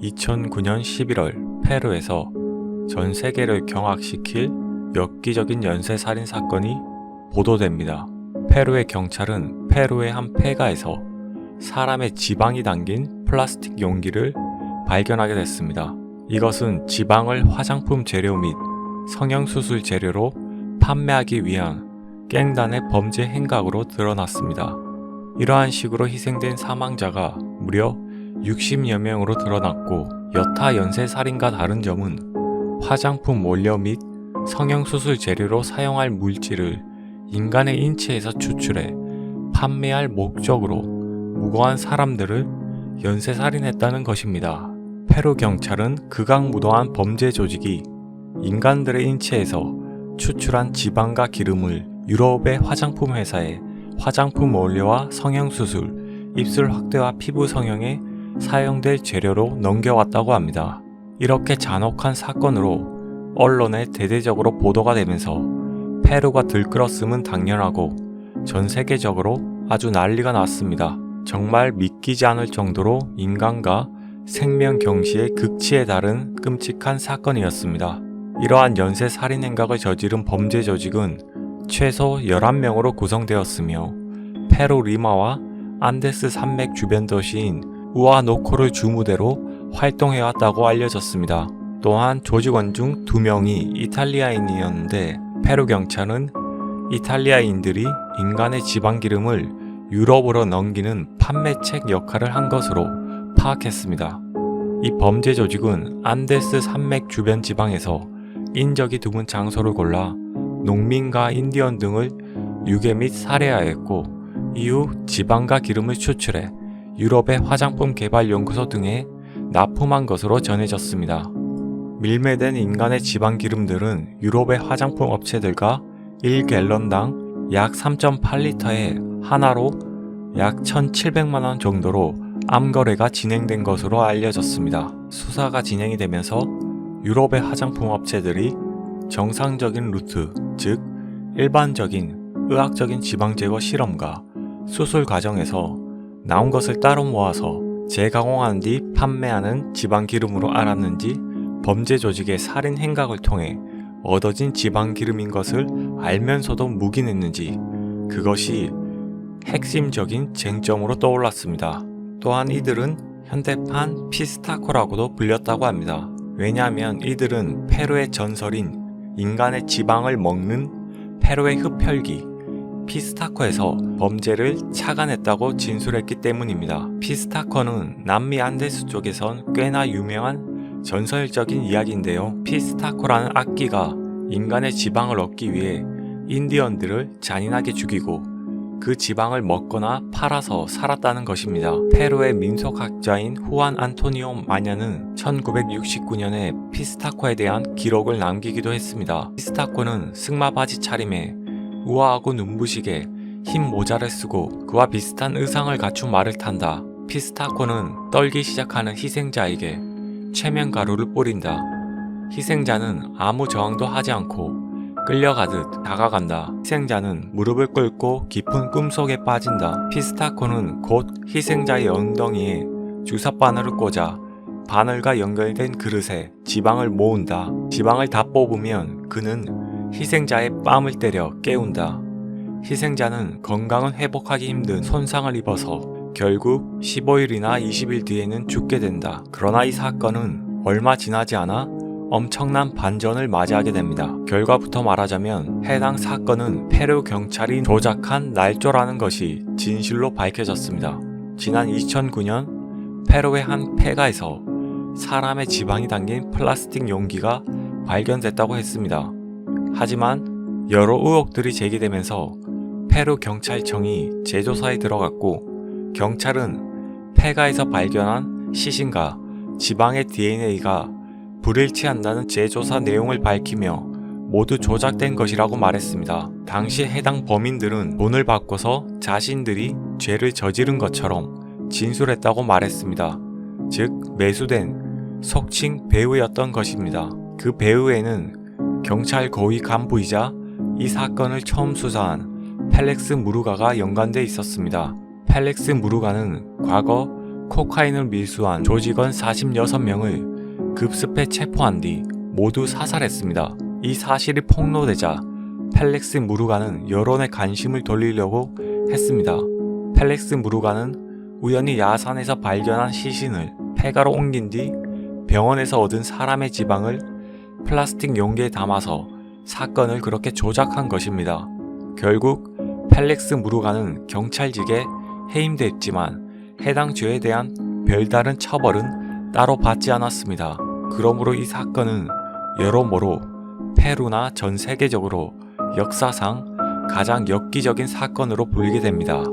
2009년 11월 페루에서 전 세계를 경악시킬 엽기적인 연쇄살인 사건이 보도됩니다. 페루의 경찰은 페루의 한 폐가에서 사람의 지방이 담긴 플라스틱 용기를 발견하게 됐습니다. 이것은 지방을 화장품 재료 및 성형수술 재료로 판매하기 위한 갱단의 범죄 행각으로 드러났습니다. 이러한 식으로 희생된 사망자가 무려 60여 명으로 드러났고, 여타 연쇄살인과 다른 점은 화장품 원료 및 성형수술 재료로 사용할 물질을 인간의 인체에서 추출해 판매할 목적으로 무고한 사람들을 연쇄살인했다는 것입니다. 페루 경찰은 극악무도한 범죄 조직이 인간들의 인체에서 추출한 지방과 기름을 유럽의 화장품 회사에 화장품 원료와 성형수술, 입술 확대와 피부 성형에 사용될 재료로 넘겨왔다고 합니다. 이렇게 잔혹한 사건으로 언론에 대대적으로 보도가 되면서 페루가 들끓었음은 당연하고 전 세계적으로 아주 난리가 났습니다. 정말 믿기지 않을 정도로 인간과 생명 경시의 극치에 달한 끔찍한 사건이었습니다. 이러한 연쇄살인 행각을 저지른 범죄 조직은 최소 11명으로 구성되었으며 페루 리마와 안데스 산맥 주변 도시인 우아노코를 주무대로 활동해왔다고 알려졌습니다. 또한 조직원 중 2명이 이탈리아인이었는데 페루 경찰은 이탈리아인들이 인간의 지방기름을 유럽으로 넘기는 판매책 역할을 한 것으로 파악했습니다. 이 범죄 조직은 안데스 산맥 주변 지방에서 인적이 드문 장소를 골라 농민과 인디언 등을 유괴 및 살해하였고, 이후 지방과 기름을 추출해 유럽의 화장품 개발 연구소 등에 납품한 것으로 전해졌습니다. 밀매된 인간의 지방 기름들은 유럽의 화장품 업체들과 1갤런당 약 3.8리터에 하나로 약 1,700만원 정도로 암거래가 진행된 것으로 알려졌습니다. 수사가 진행이 되면서 유럽의 화장품 업체들이 정상적인 루트, 즉 일반적인 의학적인 지방 제거 실험과 수술 과정에서 나온 것을 따로 모아서 재가공한 뒤 판매하는 지방 기름으로 알았는지, 범죄 조직의 살인 행각을 통해 얻어진 지방 기름인 것을 알면서도 묵인했는지, 그것이 핵심적인 쟁점으로 떠올랐습니다. 또한 이들은 현대판 피스타코라고도 불렸다고 합니다. 왜냐하면 이들은 페루의 전설인 인간의 지방을 먹는 페루의 흡혈귀 피스타코에서 범죄를 착안했다고 진술했기 때문입니다. 피스타코는 남미 안데스 쪽에선 꽤나 유명한 전설적인 이야기인데요. 피스타코라는 악귀가 인간의 지방을 얻기 위해 인디언들을 잔인하게 죽이고 그 지방을 먹거나 팔아서 살았다는 것입니다. 페루의 민속학자인 후안 안토니오 마냐는 1969년에 피스타코에 대한 기록을 남기기도 했습니다. 피스타코는 승마바지 차림에 우아하고 눈부시게 흰 모자를 쓰고 그와 비슷한 의상을 갖춘 말을 탄다. 피스타코는 떨기 시작하는 희생자에게 최면가루를 뿌린다. 희생자는 아무 저항도 하지 않고 끌려가듯 다가간다. 희생자는 무릎을 꿇고 깊은 꿈속에 빠진다. 피스타코는 곧 희생자의 엉덩이에 주사바늘을 꽂아 바늘과 연결된 그릇에 지방을 모은다. 지방을 다 뽑으면 그는 희생자의 뺨을 때려 깨운다. 희생자는 건강은 회복하기 힘든 손상을 입어서 결국 15일이나 20일 뒤에는 죽게 된다. 그러나 이 사건은 얼마 지나지 않아 엄청난 반전을 맞이하게 됩니다. 결과부터 말하자면 해당 사건은 페루 경찰이 조작한 날조라는 것이 진실로 밝혀졌습니다. 지난 2009년 페루의 한 폐가에서 사람의 지방이 담긴 플라스틱 용기가 발견됐다고 했습니다. 하지만 여러 의혹들이 제기되면서 페루 경찰청이 재조사에 들어갔고, 경찰은 폐가에서 발견한 시신과 지방의 DNA가 불일치한다는 재조사 내용을 밝히며 모두 조작된 것이라고 말했습니다. 당시 해당 범인들은 돈을 받고서 자신들이 죄를 저지른 것처럼 진술했다고 말했습니다. 즉 매수된 속칭 배우였던 것입니다. 그 배우에는 경찰 고위 간부이자 이 사건을 처음 수사한 펠렉스 무르가가 연관돼 있었습니다. 펠렉스 무르가는 과거 코카인을 밀수한 조직원 46명을 급습해 체포한 뒤 모두 사살했습니다. 이 사실이 폭로되자 펠릭스 무르가는 여론의 관심을 돌리려고 했습니다. 펠릭스 무르가는 우연히 야산에서 발견한 시신을 폐가로 옮긴 뒤 병원에서 얻은 사람의 지방을 플라스틱 용기에 담아서 사건을 그렇게 조작한 것입니다. 결국 펠릭스 무르가는 경찰직에 해임됐지만 해당 죄에 대한 별다른 처벌은 따로 받지 않았습니다. 그러므로 이 사건은 여러모로 페루나 전 세계적으로 역사상 가장 엽기적인 사건으로 불리게 됩니다.